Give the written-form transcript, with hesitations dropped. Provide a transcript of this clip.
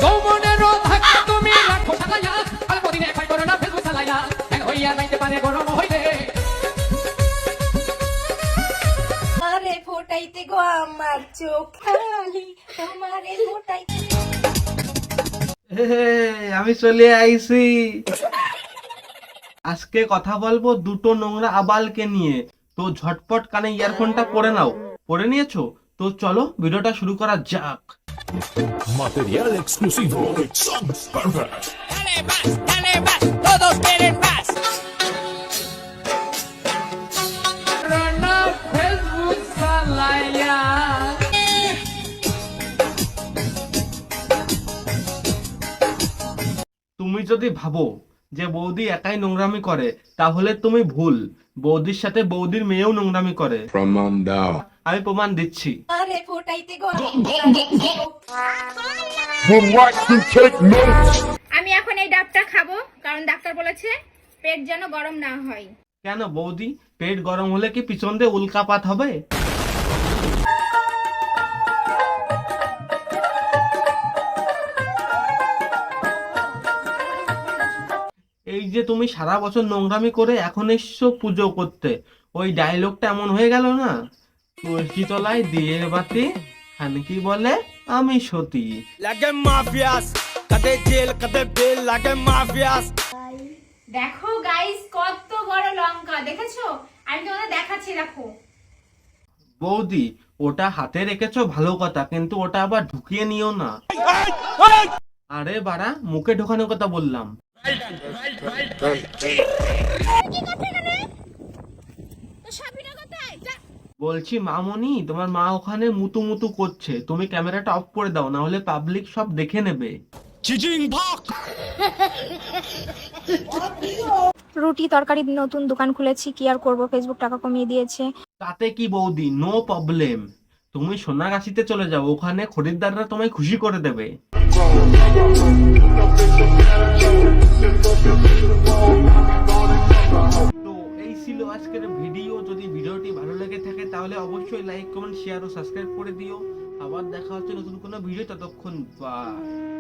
যৌবনেরও থাকা তুমি রাখো সাজায়া অল্প দিনে ক্ষয় করো না ফেসবুক চালাইয়া এক হইয়া যাইতে পারে গরম হইলে আরে ফোটাইতে গো আমার চোখ খালি তোমারে ফোটাইতে। আমি চলে আইছি। আজকে কথা বলবো দুটো নোংরা আবালকে নিয়ে। তো ঝটপট কানে ইয়ারফোনটা পরে নাও। পরে নিয়েছো? তো চলো ভিডিওটা শুরু করা যাক। Material exclusivo de Sons Perfect. dale más, todos quieren más. Rana Facebook চালাইয়া তুমি যদি ভাবো যে বৌদি একাই নোংরামি করে তাহলে তুমি ভুল। বৌদির সাথে বৌদির মেয়েও নোংরামি করে। প্রমাণ দাও। আমি প্রমাণ দিচ্ছি। আরে ফোটাইতে গো Would like to take notes. আমি এখন এই ডাবটা খাবো কারণ ডাক্তার বলেছে পেট যেন গরম না হয়। কেন বৌদি, পেট গরম হলে কি পিছন দিয়ে উল্কাপাত হবে? এই যে তুমি সারা বছর নোংরামি করে এখন এসছো পুজো করতে, ওই ডায়লগটা এমন হয়ে গেল না? তুলসী তলায় দিয়ে বাতি খানকি বলে আমি সতী। লাগে মাফিয়াস কদে জেল কদে বেল লাগে মাফিয়াস। দেখো গাইস কত বড় লঙ্কা দেখেছো? আমি তোমাদের দেখাচ্ছি দেখো। বৌদি ওটা হাতে রেখেছো ভালো কথা, কিন্তু ওটা আবার ঢুকিয়ে নিও না। আরে বাড়া, মুখে ঢোকানোর কথা বললাম। বলছি মামনি, তোমার মা ওখানে মুতু মুতু করছে, তুমি ক্যামেরাটা অফ করে দাও, না হলে পাবলিক সব দেখে নেবে। রুটি তরকারি নতুন দোকান খুলেছি, কি আর করব, ফেসবুক টাকা কমিয়ে দিয়েছে। তাতে কি বৌদি, নো প্রবলেম। তুমি সোনাগাছিতে চলে যাও, ওখানে খরিদ্দাররা তোমায় খুশি করে দেবে। তো এই ছিল আজকের ভিডিও। যদি ভিডিওটি ভালো লেগে থাকে তাহলে অবশ্যই লাইক কমেন্ট শেয়ার ও সাবস্ক্রাইব করে দিও। আবার দেখা হচ্ছে নতুন কোনো ভিডিও, ততক্ষণ বাই।